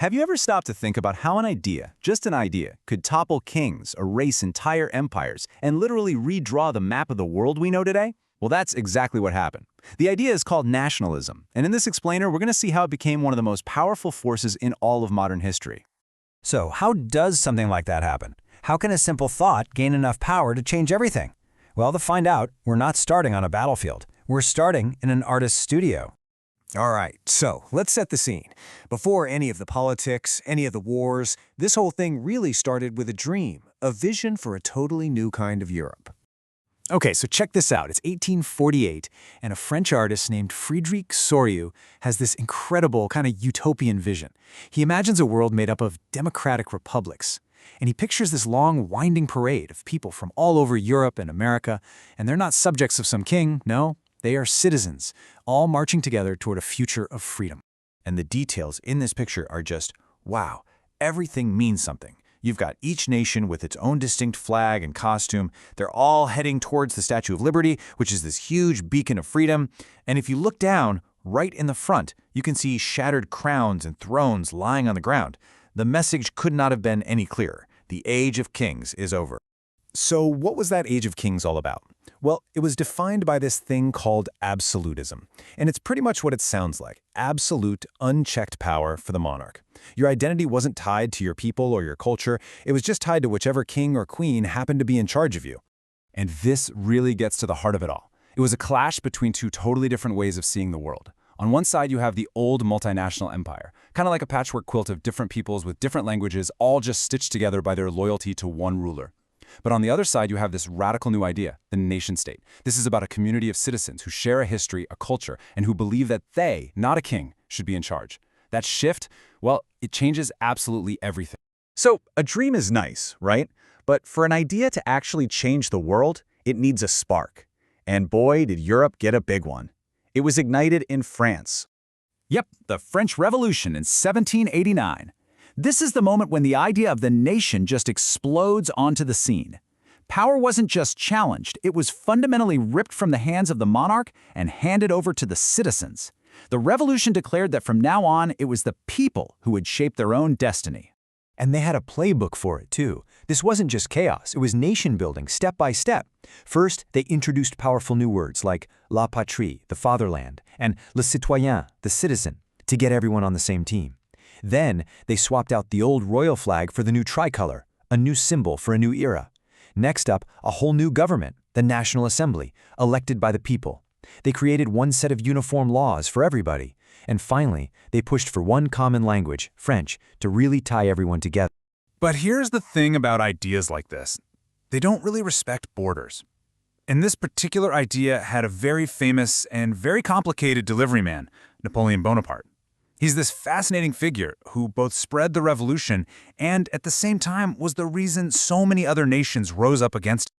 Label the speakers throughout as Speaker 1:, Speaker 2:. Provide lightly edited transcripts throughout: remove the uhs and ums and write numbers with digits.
Speaker 1: Have you ever stopped to think about how an idea, just an idea, could topple kings, erase entire empires, and literally redraw the map of the world we know today? Well, that's exactly what happened. The idea is called nationalism, and in this explainer, we're going to see how it became one of the most powerful forces in all of modern history.
Speaker 2: So how does something like that happen? How can a simple thought gain enough power to change everything? Well, to find out, we're not starting on a battlefield. We're starting in an artist's studio.
Speaker 3: All right, so let's set the scene. Before any of the politics, any of the wars, this whole thing really started with a dream, a vision for a totally new kind of Europe. Okay, so check this out. It's 1848, and a French artist named Friedrich Soriot has this incredible kind of utopian vision. He imagines a world made up of democratic republics, and he pictures this long, winding parade of people from all over Europe and America, and they're not subjects of some king, no. They are citizens, all marching together toward a future of freedom.
Speaker 1: And the details in this picture are just, wow, everything means something. You've got each nation with its own distinct flag and costume. They're all heading towards the Statue of Liberty, which is this huge beacon of freedom. And if you look down, right in the front, you can see shattered crowns and thrones lying on the ground. The message could not have been any clearer. The age of kings is over.
Speaker 3: So what was that age of kings all about? Well, it was defined by this thing called absolutism. And it's pretty much what it sounds like, absolute, unchecked power for the monarch. Your identity wasn't tied to your people or your culture. It was just tied to whichever king or queen happened to be in charge of you.
Speaker 1: And this really gets to the heart of it all. It was a clash between two totally different ways of seeing the world. On one side, you have the old multinational empire, kind of like a patchwork quilt of different peoples with different languages, all just stitched together by their loyalty to one ruler. But on the other side, you have this radical new idea, the nation-state. This is about a community of citizens who share a history, a culture, and who believe that they, not a king, should be in charge. That shift, well, it changes absolutely everything.
Speaker 3: So a dream is nice, right? But for an idea to actually change the world, it needs a spark. And boy, did Europe get a big one. It was ignited in France.
Speaker 1: Yep, the French Revolution in 1789. This is the moment when the idea of the nation just explodes onto the scene. Power wasn't just challenged, it was fundamentally ripped from the hands of the monarch and handed over to the citizens. The revolution declared that from now on, it was the people who would shape their own destiny.
Speaker 2: And they had a playbook for it, too. This wasn't just chaos, it was nation-building, step by step. First, they introduced powerful new words like la patrie, the fatherland, and le citoyen, the citizen, to get everyone on the same team. Then, they swapped out the old royal flag for the new tricolor, a new symbol for a new era. Next up, a whole new government, the National Assembly, elected by the people. They created one set of uniform laws for everybody. And finally, they pushed for one common language, French, to really tie everyone together.
Speaker 4: But here's the thing about ideas like this. They don't really respect borders. And this particular idea had a very famous and very complicated delivery man, Napoleon Bonaparte. He's this fascinating figure who both spread the revolution and at the same time was the reason so many other nations rose up against him.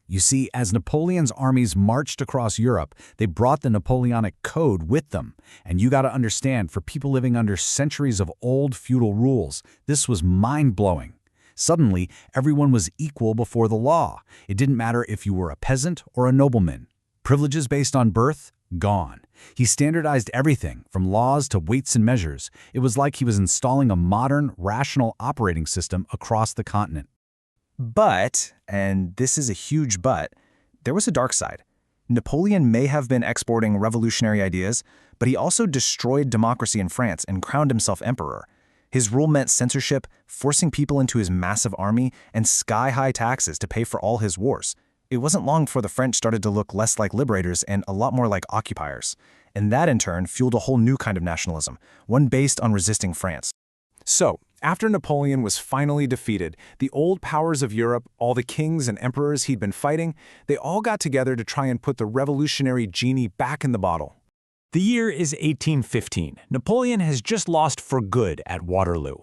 Speaker 5: You see, as Napoleon's armies marched across Europe, they brought the Napoleonic Code with them. And you got to understand, for people living under centuries of old feudal rules, this was mind-blowing. Suddenly, everyone was equal before the law. It didn't matter if you were a peasant or a nobleman. Privileges based on birth? Gone. He standardized everything, from laws to weights and measures. It was like he was installing a modern, rational operating system across the continent.
Speaker 3: But, and this is a huge but, there was a dark side. Napoleon may have been exporting revolutionary ideas, but he also destroyed democracy in France and crowned himself emperor. His rule meant censorship, forcing people into his massive army, and sky-high taxes to pay for all his wars. It wasn't long before the French started to look less like liberators and a lot more like occupiers. And that, in turn, fueled a whole new kind of nationalism, one based on resisting France. So, after Napoleon was finally defeated, the old powers of Europe, all the kings and emperors he'd been fighting, they all got together to try and put the revolutionary genie back in the bottle.
Speaker 2: The year is 1815. Napoleon has just lost for good at Waterloo.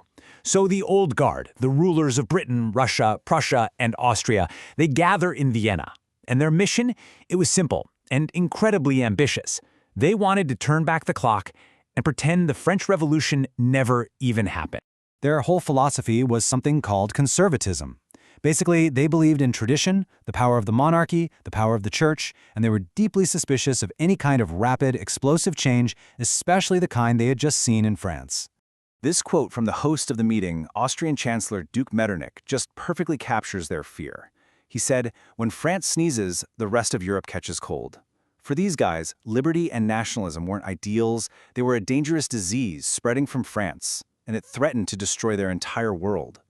Speaker 2: So the old guard, the rulers of Britain, Russia, Prussia, and Austria, they gather in Vienna. And their mission? It was simple and incredibly ambitious. They wanted to turn back the clock and pretend the French Revolution never even happened.
Speaker 5: Their whole philosophy was something called conservatism. Basically, they believed in tradition, the power of the monarchy, the power of the church, and they were deeply suspicious of any kind of rapid, explosive change, especially the kind they had just seen in France.
Speaker 1: This quote from the host of the meeting, Austrian Chancellor Duke Metternich, just perfectly captures their fear. He said, "When France sneezes, the rest of Europe catches cold." For these guys, liberty and nationalism weren't ideals, they were a dangerous disease spreading from France, and it threatened to destroy their entire world.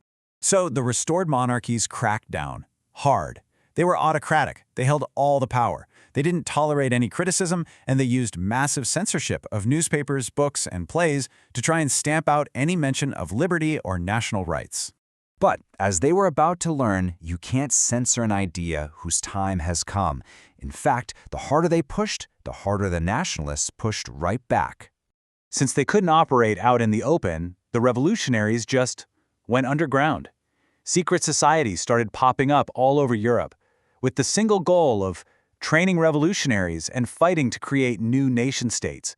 Speaker 2: So the restored monarchies cracked down. Hard. They were autocratic. They held all the power. They didn't tolerate any criticism, and they used massive censorship of newspapers, books, and plays to try and stamp out any mention of liberty or national rights.
Speaker 1: But as they were about to learn, you can't censor an idea whose time has come. In fact, the harder they pushed, the harder the nationalists pushed right back. Since they couldn't operate out in the open, the revolutionaries just went underground. Secret societies started popping up all over Europe, with the single goal of training revolutionaries and fighting to create new nation-states.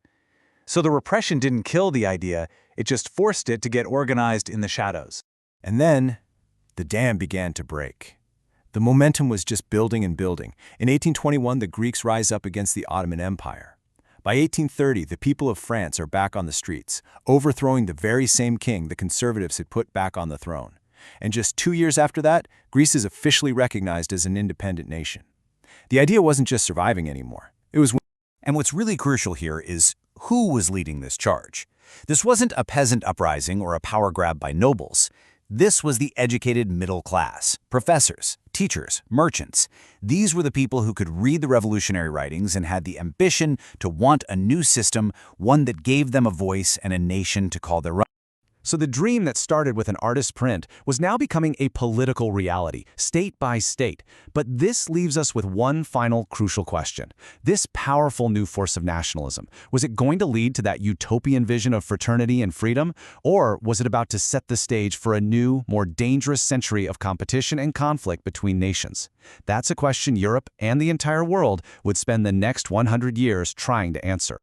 Speaker 1: So the repression didn't kill the idea, it just forced it to get organized in the shadows.
Speaker 2: And then, the dam began to break. The momentum was just building and building. In 1821, the Greeks rise up against the Ottoman Empire. By 1830, the people of France are back on the streets, overthrowing the very same king the conservatives had put back on the throne. And just 2 years after that, Greece is officially recognized as an independent nation. The idea wasn't just surviving anymore. It was.
Speaker 5: And what's really crucial here is who was leading this charge. This wasn't a peasant uprising or a power grab by nobles. This was the educated middle class, professors, teachers, merchants. These were the people who could read the revolutionary writings and had the ambition to want a new system, one that gave them a voice and a nation to call their own.
Speaker 2: So the dream that started with an artist's print was now becoming a political reality, state by state. But this leaves us with one final crucial question. This powerful new force of nationalism, was it going to lead to that utopian vision of fraternity and freedom? Or was it about to set the stage for a new, more dangerous century of competition and conflict between nations? That's a question Europe and the entire world would spend the next 100 years trying to answer.